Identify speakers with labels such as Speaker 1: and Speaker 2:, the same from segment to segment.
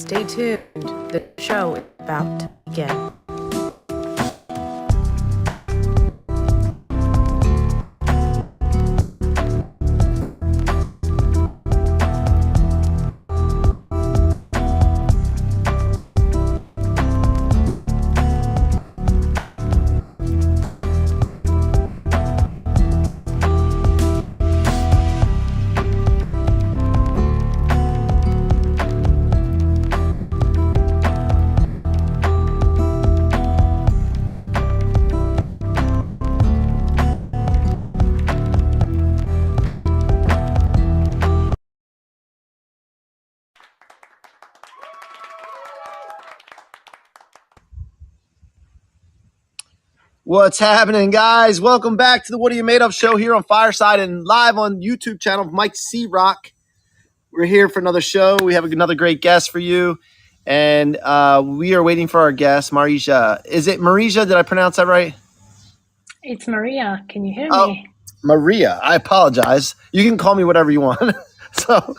Speaker 1: Stay tuned. The show is about to begin.
Speaker 2: What's happening, guys? Welcome back to the What Are You Made Of show here on Fireside and live on YouTube channel of Mike C-Roc. We're here for another show. We have another great guest for you, and we are waiting for our guest, Marija. Is it Marija? Did I pronounce that right?
Speaker 3: It's Marija. Can you hear me?
Speaker 2: Marija. I apologize. You can call me whatever you want. So,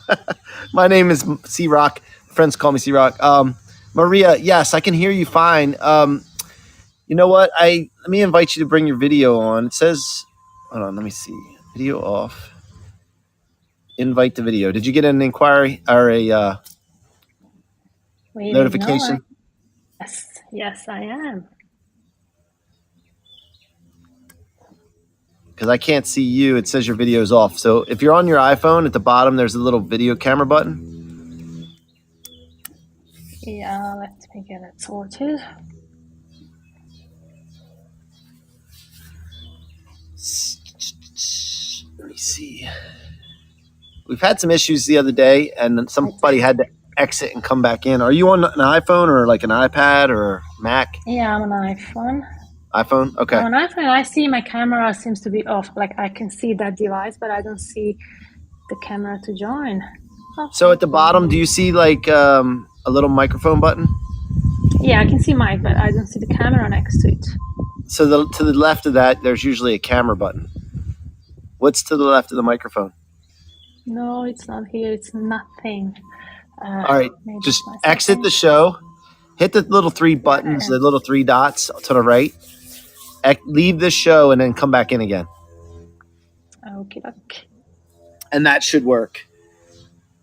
Speaker 2: my name is C-Roc. Friends call me C-Roc. Marija, yes, I can hear you fine. You know what? Let me invite you to bring your video on. It says, hold on, let me see. Video off. Invite the video. Did you get an inquiry or a notification?
Speaker 3: Yes, I am.
Speaker 2: Because I can't see you. It says your video is off. So if you're on your iPhone, at the bottom, there's a little video camera button.
Speaker 3: Yeah, let me get it sorted.
Speaker 2: Let me see. We've had some issues the other day, and somebody had to exit and come back in. Are you on an iPhone or like an iPad or Mac?
Speaker 3: Yeah, I'm on iPhone.
Speaker 2: iPhone? Okay.
Speaker 3: On iPhone, I see my camera seems to be off. Like I can see that device, but I don't see the camera to join. Oh.
Speaker 2: So at the bottom, do you see like a little microphone button?
Speaker 3: Yeah, I can see Mike, but I don't see the camera next to it.
Speaker 2: So to the left of that, there's usually a camera button. What's to the left of the microphone?
Speaker 3: No, it's not here. It's nothing.
Speaker 2: All right, just exit the show. Hit the little three buttons, the little three dots to the right. Leave the show and then come back in again.
Speaker 3: Okay.
Speaker 2: And that should work.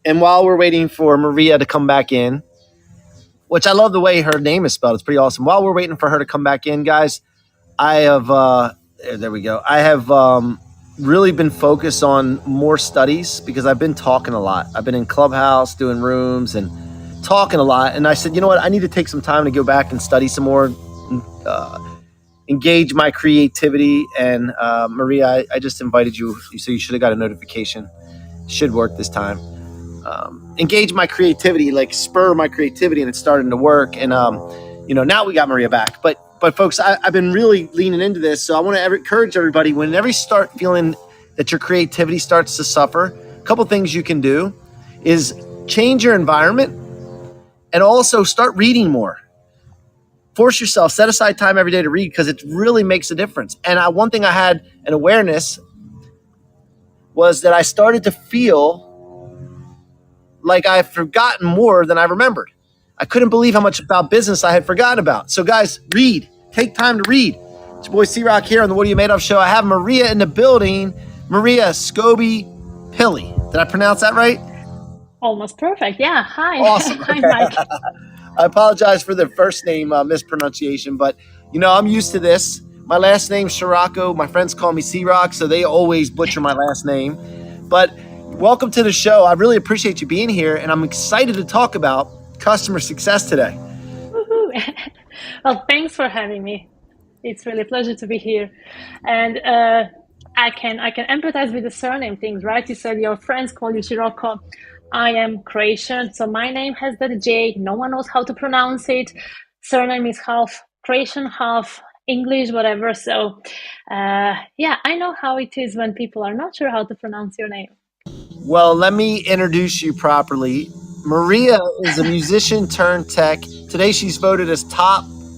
Speaker 2: And while we're waiting for Marija to come back in, which I love the way her name is spelled. It's pretty awesome. While we're waiting for her to come back in, guys, I have, there we go. I have really been focused on more studies because I've been talking a lot. I've been in Clubhouse doing rooms and talking a lot. And I said, you know what? I need to take some time to go back and study some more, engage my creativity. And Marija, I just invited you, so you should have got a notification. Should work this time. Engage my creativity, like spur my creativity, and it's starting to work. And now we got Marija back. But folks, I've been really leaning into this, so I want to encourage everybody, whenever you start feeling that your creativity starts to suffer, a couple things you can do is change your environment and also start reading more. Force yourself, set aside time every day to read because it really makes a difference. And one thing I had an awareness was that I started to feel like I've forgotten more than I remembered. I couldn't believe how much about business I had forgotten about. So guys, read. Take time to read. It's your boy C-Roc here on the What Are You Made Of show. I have Marija in the building. Marija Skobe-Pilley. Did I pronounce that right?
Speaker 3: Almost perfect. Yeah. Hi.
Speaker 2: Awesome.
Speaker 3: Hi, Mike.
Speaker 2: I apologize for the first name mispronunciation, but I'm used to this. My last name's Scirocco. My friends call me C-Roc, so they always butcher my last name. But welcome to the show. I really appreciate you being here, and I'm excited to talk about customer success today.
Speaker 3: Woohoo. Well, thanks for having me. It's really a pleasure to be here. And I can empathize with the surname things, right? You said your friends call you Scirocco. I am Croatian, so my name has that J. No one knows how to pronounce it. Surname is half Croatian, half English, whatever. So I know how it is when people are not sure how to pronounce your name.
Speaker 2: Well, let me introduce you properly. Marija is a musician turned tech. Today she's voted as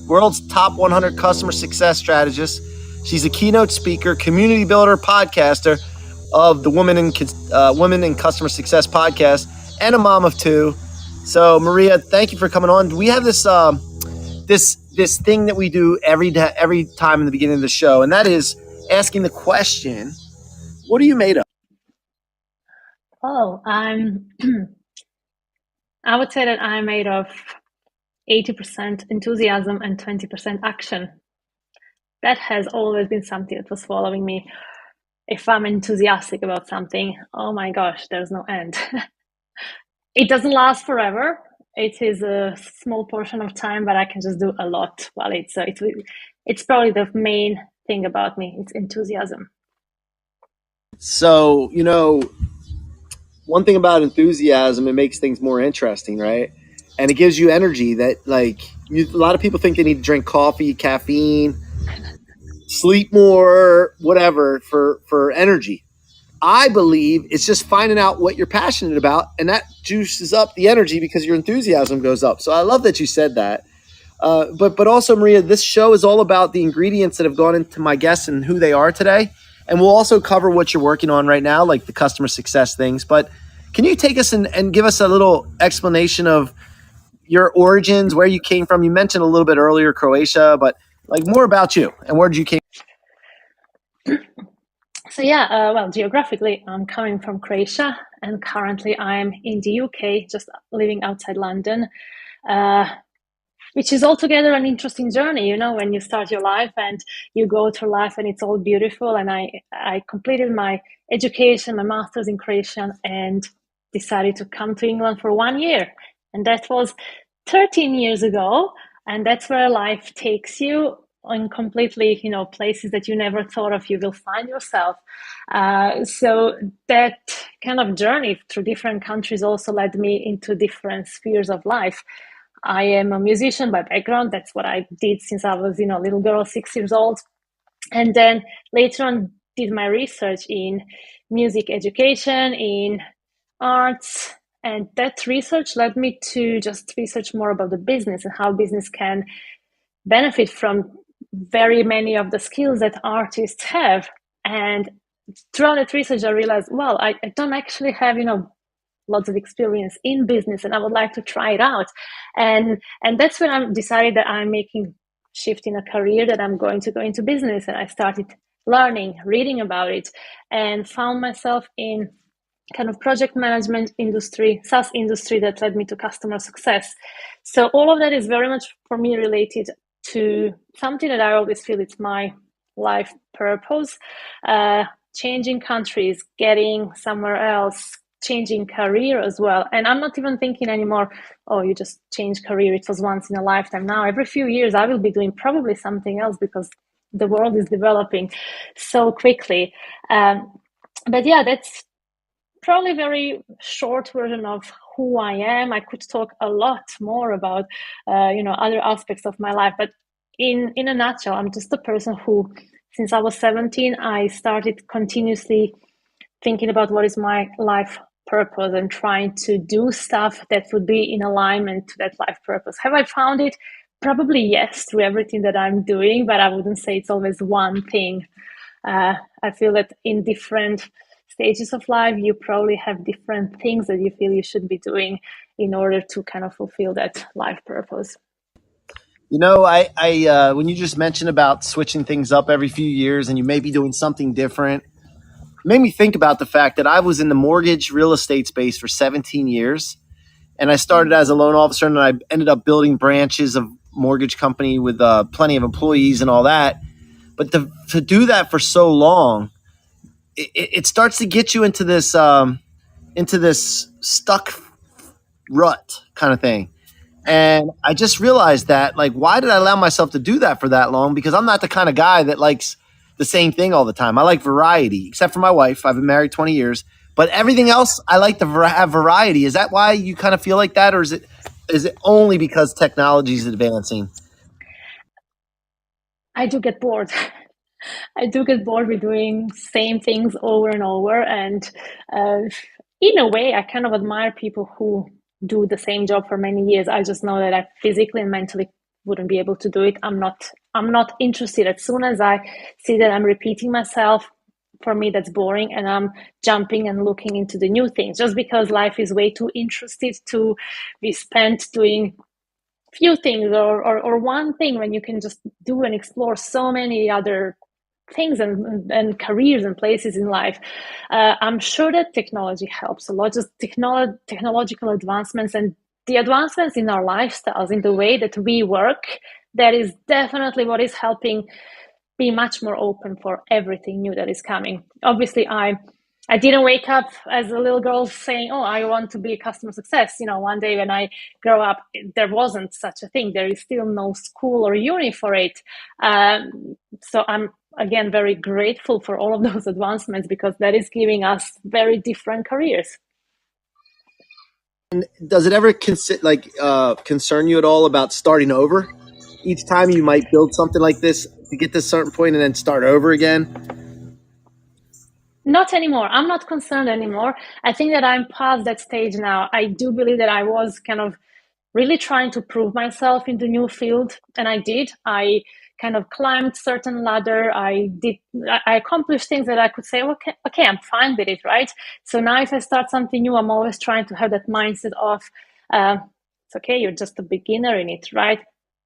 Speaker 2: world's top 100 customer success strategist. She's a keynote speaker, community builder, podcaster of the Women in Customer Success podcast, and a mom of two. So, Marija, thank you for coming on. We have this thing that we do every time in the beginning of the show, and that is asking the question, "What are you made of?"
Speaker 3: Oh, I would say that I'm made of 80% enthusiasm and 20% action. That has always been something that was following me. If I'm enthusiastic about something, oh my gosh, there's no end. It doesn't last forever. It is a small portion of time, but I can just do a lot. Well, it's probably the main thing about me. It's enthusiasm.
Speaker 2: So, one thing about enthusiasm, it makes things more interesting, right? And it gives you energy that, like, a lot of people think they need to drink coffee, caffeine, sleep more, whatever, for energy. I believe it's just finding out what you're passionate about, and that juices up the energy because your enthusiasm goes up. So I love that you said that. But also, Marija, this show is all about the ingredients that have gone into my guests and who they are today. And we'll also cover what you're working on right now, like the customer success things. But can you take us and give us a little explanation of your origins, where you came from? You mentioned a little bit earlier Croatia, but like more about you and where did you came?
Speaker 3: So yeah, well, geographically, I'm coming from Croatia, and currently I'm in the UK, just living outside London, uh, which is altogether an interesting journey. When you start your life and you go through life, and it's all beautiful. And I completed my education, my master's in Croatian, and decided to come to England for 1 year, and that was 13 years ago. And that's where life takes you on completely, places that you never thought of you will find yourself. So that kind of journey through different countries also led me into different spheres of life. I am a musician by background. That's what I did since I was, a little girl, 6 years old. And then later on, did my research in music education, in arts. And that research led me to just research more about the business and how business can benefit from very many of the skills that artists have. And throughout that research, I realized, well, I don't actually have, lots of experience in business, and I would like to try it out. And that's when I decided that I'm making shift in a career, that I'm going to go into business. And I started learning, reading about it, and found myself in kind of project management industry, SaaS industry, that led me to customer success. So all of that is very much for me related to something that I always feel it's my life purpose. Changing countries, getting somewhere else, changing career as well. And I'm not even thinking anymore, oh, you just change career, it was once in a lifetime. Now every few years I will be doing probably something else, because the world is developing so quickly. But yeah, that's probably a very short version of who I am. I could talk a lot more about other aspects of my life, but in a nutshell, I'm just a person who, since I was 17, I started continuously thinking about what is my life purpose and trying to do stuff that would be in alignment to that life purpose. Have I found it? Probably yes, through everything that I'm doing, but I wouldn't say it's always one thing. I feel that in different stages of life, you probably have different things that you feel you should be doing in order to kind of fulfill that life purpose.
Speaker 2: I when you just mentioned about switching things up every few years and you may be doing something different, it made me think about the fact that I was in the mortgage real estate space for 17 years. And I started as a loan officer, and I ended up building branches of mortgage company with plenty of employees and all that. But to do that for so long, it starts to get you into this stuck rut kind of thing. And I just realized that, like, why did I allow myself to do that for that long? Because I'm not the kind of guy that likes the same thing all the time. I like variety, except for my wife. I've been married 20 years, but everything else I like to have variety. Is that why you kind of feel like that, or is it only because technology is advancing?
Speaker 3: I do get bored. I do get bored with doing same things over and over. And uh, in a way, I kind of admire people who do the same job for many years. I just know that I physically and mentally wouldn't be able to do it. I'm not interested. As soon as I see that I'm repeating myself, for me that's boring, and I'm jumping and looking into the new things just because life is way too interested to be spent doing few things or one thing when you can just do and explore so many other things and careers and places in life. I'm sure that technology helps a lot, just technological advancements and the advancements in our lifestyles, in the way that we work. That is definitely what is helping be much more open for everything new that is coming. Obviously, I didn't wake up as a little girl saying, "Oh, I want to be a customer success." One day when I grow up, there wasn't such a thing. There is still no school or uni for it. So I'm again very grateful for all of those advancements, because that is giving us very different careers.
Speaker 2: And does it ever concern you at all about starting over? Each time you might build something like this to get to a certain point and then start over again?
Speaker 3: Not anymore. I'm not concerned anymore. I think that I'm past that stage now. I do believe that I was kind of really trying to prove myself in the new field, and I did. I kind of climbed certain ladder. I accomplished things that I could say, okay, I'm fine with it, right? So now if I start something new, I'm always trying to have that mindset of, it's okay, you're just a beginner in it, right?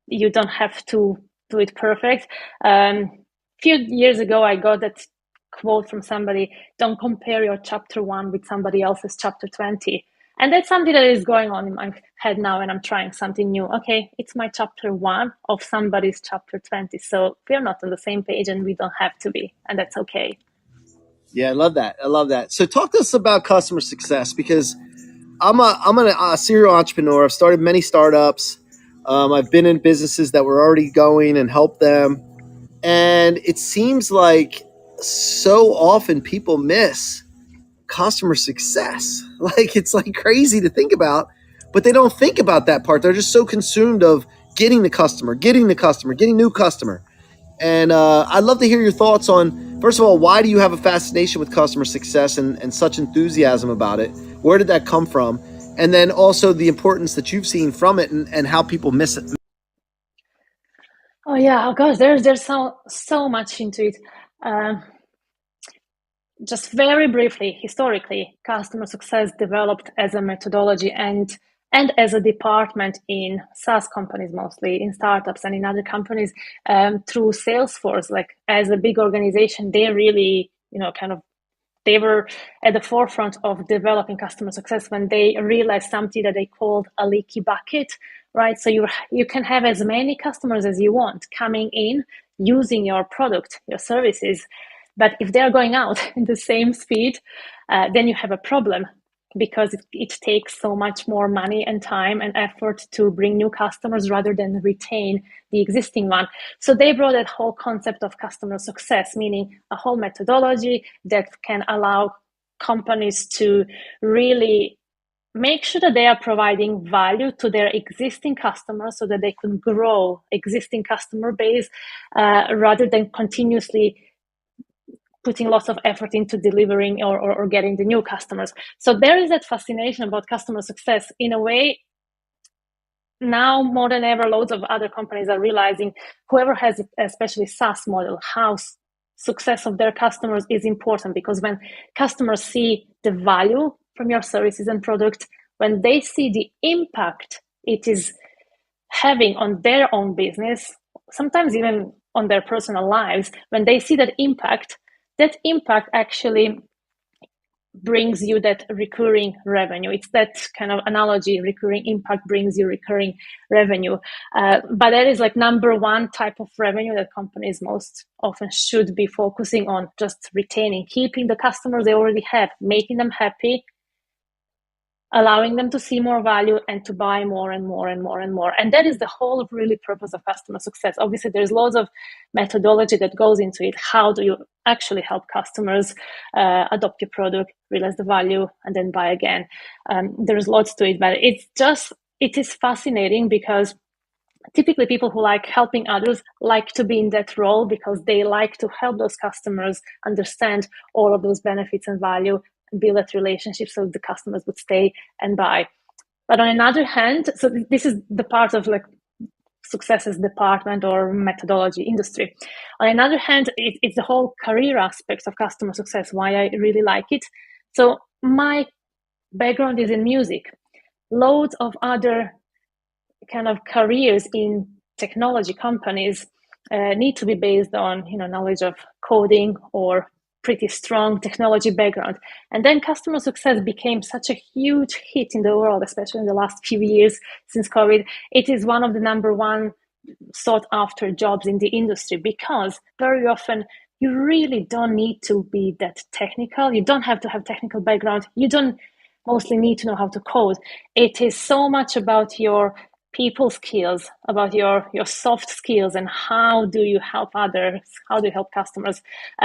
Speaker 3: You don't have to do it perfect. Few years ago, I got that quote from somebody: don't compare your chapter 1 with somebody else's chapter 20. And that's something that is going on in my head now, and I'm trying something new. Okay, it's my chapter 1 of somebody's chapter 20. So we're not on the same page, and we don't have to be, and that's okay.
Speaker 2: Yeah, I love that. I love that. So talk to us about customer success, because I'm a serial entrepreneur. I've started many startups. I've been in businesses that were already going and helped them. And it seems like so often people miss customer success. Like, it's like crazy to think about, but they don't think about that part. They're just so consumed of getting the customer, getting new customer. And I'd love to hear your thoughts on, first of all, why do you have a fascination with customer success and such enthusiasm about it? Where did that come from? And then also the importance that you've seen from it, and how people miss it.
Speaker 3: Oh yeah, oh gosh, there's so much into it. Um, just very briefly, historically, customer success developed as a methodology and as a department in SaaS companies, mostly in startups and in other companies, through Salesforce. Like, as a big organization, they really, they were at the forefront of developing customer success when they realized something that they called a leaky bucket, right? So you can have as many customers as you want coming in using your product, your services, but if they're going out in the same speed, then you have a problem, because it takes so much more money and time and effort to bring new customers rather than retain the existing one. So they brought that whole concept of customer success, meaning a whole methodology that can allow companies to really make sure that they are providing value to their existing customers so that they can grow existing customer base, rather than continuously putting lots of effort into delivering or getting the new customers. So there is that fascination about customer success. In a way, now more than ever, loads of other companies are realizing, whoever has especially SaaS model, how success of their customers is important, because when customers see the value from your services and product, when they see the impact it is having on their own business, sometimes even on their personal lives, when they see that impact actually brings you that recurring revenue. It's that kind of analogy: recurring impact brings you recurring revenue. But that is like number one type of revenue that companies most often should be focusing on, just retaining, keeping the customers they already have, making them happy, allowing them to see more value and to buy more and more and more and more. And that is the whole really purpose of customer success. Obviously, there's lots of methodology that goes into it. How do you actually help customers adopt your product, realize the value, and then buy again? There's lots to it, but it is fascinating, because typically people who like helping others like to be in that role, because they like to help those customers understand all of those benefits and value, build that relationship so the customers would stay and buy. But on another hand, so this is the part of like successes department or methodology industry. On the other hand, it's the whole career aspects of customer success, why I really like it. So my background is in music. Loads of other kind of careers in technology companies need to be based on knowledge of coding or pretty strong technology background. And then customer success became such a huge hit in the world, especially in the last few years since COVID. It is one of the number one sought after jobs in the industry, because very often you really don't need to be that technical. You don't have to have technical background. You don't mostly need to know how to code. It is so much about your people skills, about your soft skills, and how do you help others, how do you help customers.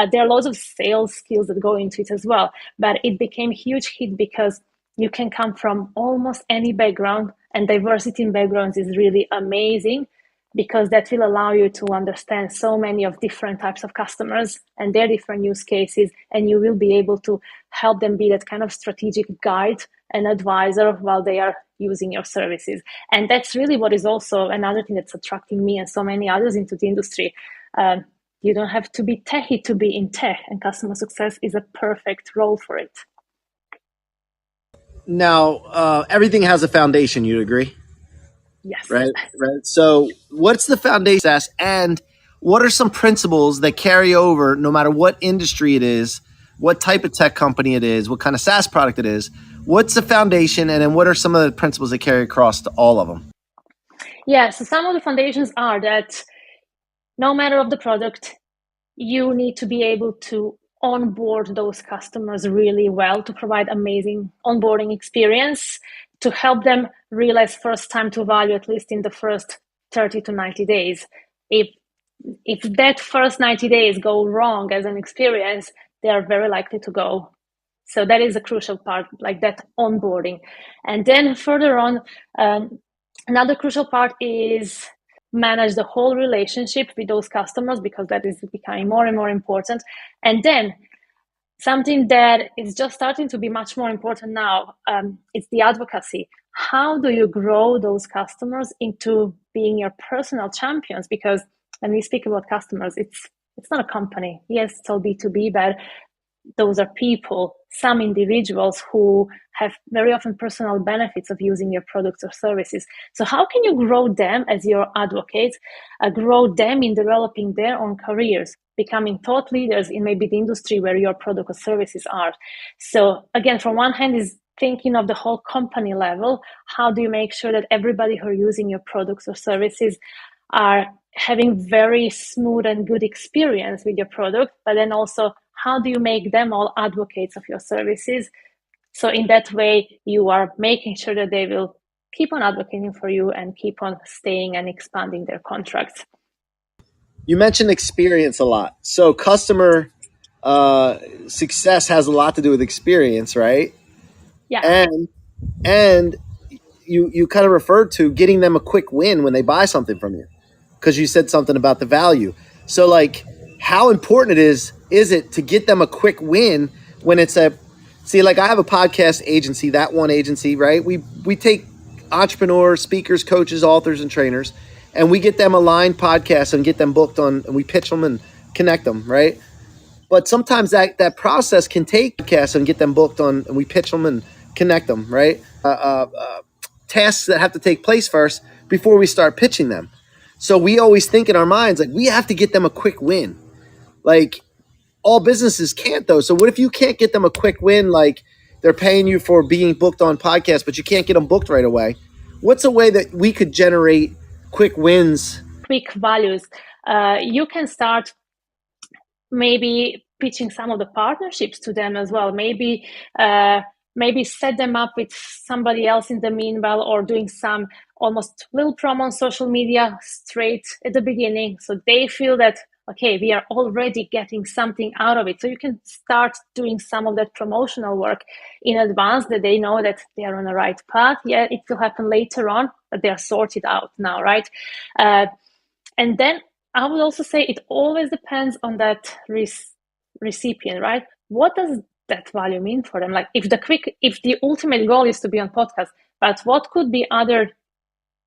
Speaker 3: There are lots of sales skills that go into it as well, but it became a huge hit because you can come from almost any background, and diversity in backgrounds is really amazing, because that will allow you to understand so many of different types of customers and their different use cases, and you will be able to help them be that kind of strategic guide and advisor while they are using your services. And that's really what is also another thing that's attracting me and so many others into the industry. You don't have to be techie to be in tech, and customer success is a perfect role for it.
Speaker 2: Now, everything has a foundation. You'd agree?
Speaker 3: Yes.
Speaker 2: Right. So what's the foundation, and what are some principles that carry over no matter what industry it is, what type of tech company it is, what kind of SaaS product it is? What's the foundation, and then what are some of the principles that carry across to all of them?
Speaker 3: Yeah, so some of the foundations are that no matter of the product, you need to be able to onboard those customers really well, to provide amazing onboarding experience, to help them realize first time to value, at least in the first 30 to 90 days. If that first 90 days go wrong as an experience, they are very likely to go. So that is a crucial part, like that onboarding. And then further on, another crucial part is manage the whole relationship with those customers, because that is becoming more and more important. And then something that is just starting to be much more important now, it's the advocacy. How do you grow those customers into being your personal champions? Because when we speak about customers, it's not a company. Yes, it's all B2B, but those are people, some individuals who have very often personal benefits of using your products or services. So how can you grow them as your advocates, grow them in developing their own careers, becoming thought leaders in maybe the industry where your product or services are? So again, from one hand is thinking of the whole company level. How do you make sure that everybody who are using your products or services are having very smooth and good experience with your product, but then also how do you make them all advocates of your services? So in that way, you are making sure that they will keep on advocating for you and keep on staying and expanding their contracts.
Speaker 2: You mentioned experience a lot. So customer success has a lot to do with experience, right?
Speaker 3: Yeah.
Speaker 2: And you kind of referred to getting them a quick win when they buy something from you, because you said something about the value. So like, how important is it to get them a quick win when it's a, see, like I have a podcast agency, That One Agency, right? We take entrepreneurs, speakers, coaches, authors, and trainers, and we get them aligned podcasts and get them booked on, and we pitch them and connect them, right? But sometimes that process can take podcasts and get them booked on, and we pitch them and connect them, right? Tasks that have to take place first before we start pitching them. So we always think in our minds, like, we have to get them a quick win. Like, all businesses can't, though. So what if you can't get them a quick win? Like, they're paying you for being booked on podcasts, but you can't get them booked right away. What's a way that we could generate quick wins?
Speaker 3: Quick values. You can start maybe pitching some of the partnerships to them as well. Maybe set them up with somebody else in the meanwhile, or doing some almost little promo on social media straight at the beginning, so they feel that, okay, we are already getting something out of it. So you can start doing some of that promotional work in advance, that they know that they are on the right path. Yeah, it will happen later on, but they are sorted out now, right? And then I would also say it always depends on that recipient, right? What does that value mean for them? Like, if the ultimate goal is to be on podcast, but what could be other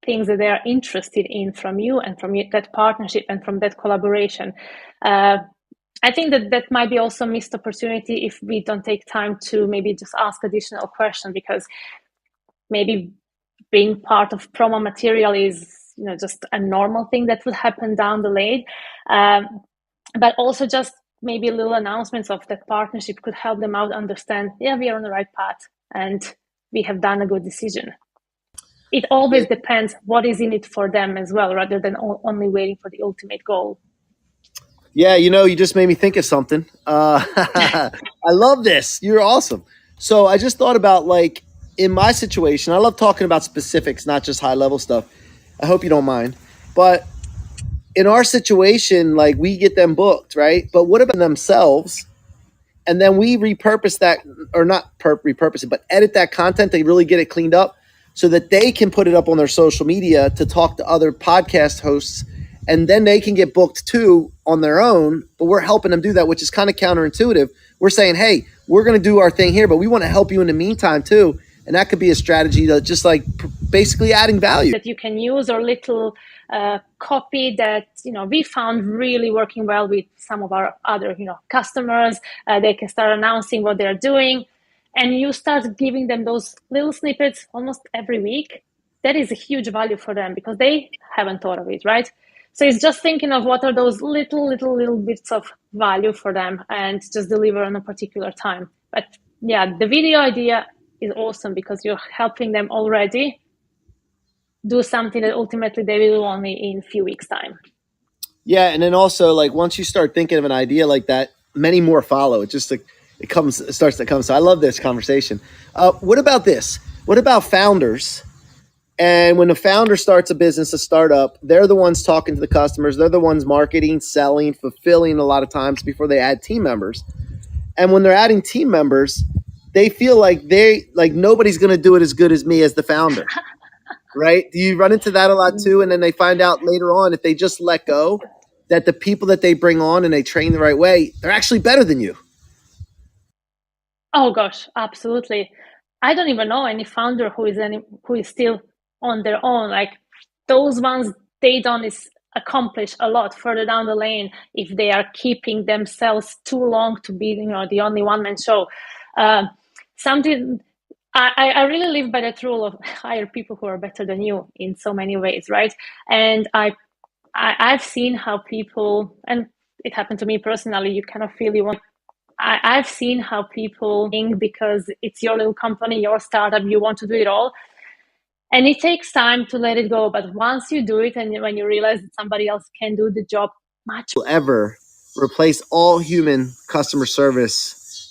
Speaker 3: things that they are interested in from you and from that partnership and from that collaboration. I think that might be also a missed opportunity if we don't take time to maybe just ask additional questions, because maybe being part of promo material is just a normal thing that would happen down the lane. But also just maybe little announcements of that partnership could help them out understand, yeah, we are on the right path and we have done a good decision. It always depends what is in it for them as well, rather than only waiting for the ultimate goal.
Speaker 2: Yeah, you just made me think of something. I love this. You're awesome. So I just thought about, like, in my situation, I love talking about specifics, not just high level stuff. I hope you don't mind. But in our situation, like, we get them booked, right? But what about themselves? And then we repurpose that, or not repurpose it, but edit that content to really get it cleaned up so that they can put it up on their social media to talk to other podcast hosts, and then they can get booked too on their own. But we're helping them do that, which is kind of counterintuitive. We're saying, hey, we're going to do our thing here, but we want to help you in the meantime too. And that could be a strategy to just, like, basically adding value
Speaker 3: that you can use, or little copy that we found really working well with some of our other customers. They can start announcing what they're doing, and you start giving them those little snippets almost every week. That is a huge value for them because they haven't thought of it, right? So it's just thinking of what are those little bits of value for them and just deliver on a particular time. But yeah, the video idea is awesome because you're helping them already do something that ultimately they will only in a few weeks' time.
Speaker 2: Yeah, and then also, like, once you start thinking of an idea like that, many more follow. It just, like, it starts to come. So I love this conversation. What about this? What about founders? And when a founder starts a business, a startup, they're the ones talking to the customers. They're the ones marketing, selling, fulfilling a lot of times before they add team members. And when they're adding team members, they feel like nobody's going to do it as good as me as the founder. Right? Do you run into that a lot too? And then they find out later on, if they just let go, that the people that they bring on and they train the right way, they're actually better than you.
Speaker 3: Oh gosh, absolutely. I don't even know any founder who is still on their own. Like, those ones, they don't accomplish a lot further down the lane if they are keeping themselves too long to be the only one-man show. Something I really live by that rule of hire people who are better than you in so many ways, right? And I've seen how people, and it happened to me personally, you kind of feel you want. I've seen how people think because it's your little company, your startup, you want to do it all. And it takes time to let it go. But once you do it, and when you realize that somebody else can do the job much
Speaker 2: Will ever replace all human customer success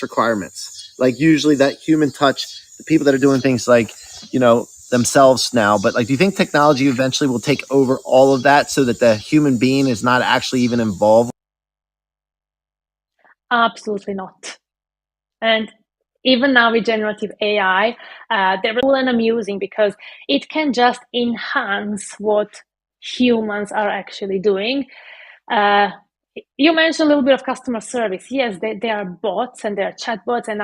Speaker 2: requirements. Like, usually that human touch, the people that are doing things like, themselves now. But, like, do you think technology eventually will take over all of that so that the human being is not actually even involved?
Speaker 3: Absolutely not. And even now with generative AI, they're cool and amusing because it can just enhance what humans are actually doing. You mentioned a little bit of customer service. Yes, there are bots and there are chatbots and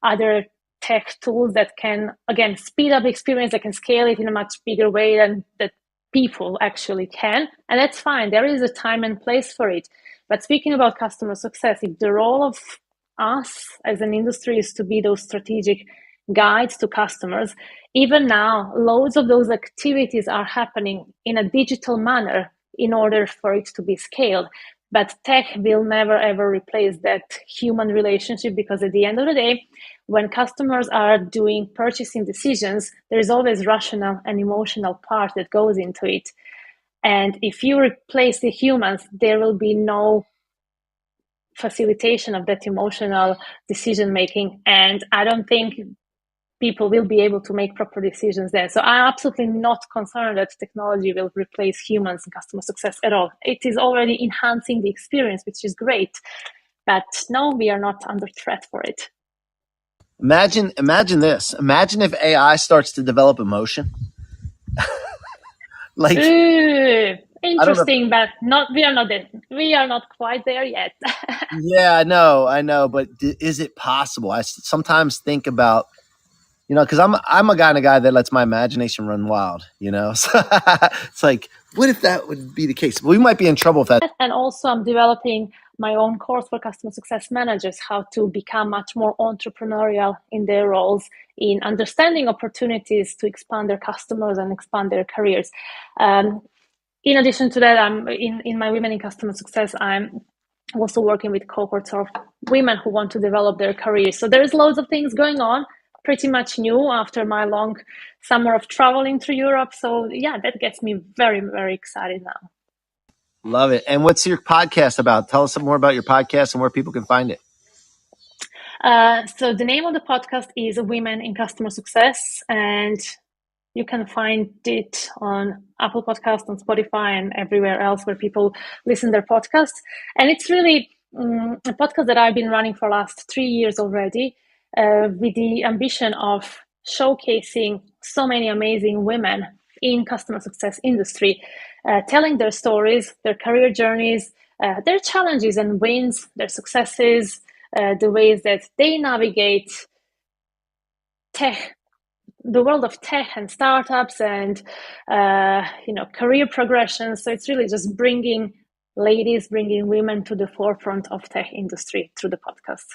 Speaker 3: other tech tools that can, again, speed up the experience, that can scale it in a much bigger way than that people actually can. And that's fine. There is a time and place for it. But speaking about customer success, if the role of us as an industry is to be those strategic guides to customers, even now, loads of those activities are happening in a digital manner in order for it to be scaled. But tech will never, ever replace that human relationship, because at the end of the day, when customers are doing purchasing decisions, there is always rational and emotional part that goes into it. And if you replace the humans, there will be no facilitation of that emotional decision making. And I don't think people will be able to make proper decisions then. So I'm absolutely not concerned that technology will replace humans in customer success at all. It is already enhancing the experience, which is great. But no, we are not under threat for it.
Speaker 2: Imagine this. Imagine if AI starts to develop emotion. Like,
Speaker 3: interesting, but we are not there. We are not quite there yet.
Speaker 2: Yeah, I know, but is it possible? I sometimes think about, You know, because I'm a kind of guy that lets my imagination run wild. You know, so it's like, what if that would be the case? We might be in trouble if that.
Speaker 3: And also, I'm developing my own course for customer success managers, how to become much more entrepreneurial in their roles, in understanding opportunities to expand their customers and expand their careers. In addition to that, I'm in my Women in Customer Success, I'm also working with cohorts of women who want to develop their careers. So there's loads of things going on, pretty much new after my long summer of traveling through Europe. So yeah, that gets me very, very excited now.
Speaker 2: Love it. And what's your podcast about? Tell us some more about your podcast and where people can find it.
Speaker 3: So the name of the podcast is Women in Customer Success, and you can find it on Apple Podcasts, on Spotify, and everywhere else where people listen to their podcasts. And it's really a podcast that I've been running for the last 3 years already, with the ambition of showcasing so many amazing women in customer success industry, telling their stories, their career journeys, their challenges and wins, their successes, the ways that they navigate tech, the world of tech and startups, and career progression. So it's really just bringing women to the forefront of tech industry through the podcast.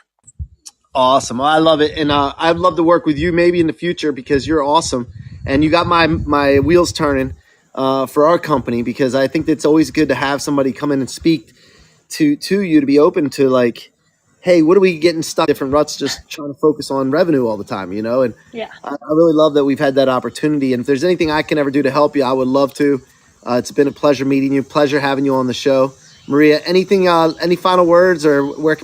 Speaker 2: Awesome. I love it. And I'd love to work with you maybe in the future because you're awesome. And you got my wheels turning for our company, because I think it's always good to have somebody come in and speak to you, to be open to like, hey, what are we getting stuck in different ruts just trying to focus on revenue all the time, you know? And
Speaker 3: Yeah,
Speaker 2: I really love that we've had that opportunity. And if there's anything I can ever do to help you, I would love to. It's been a pleasure meeting you, pleasure having you on the show. Marija, anything, any final words, or where can people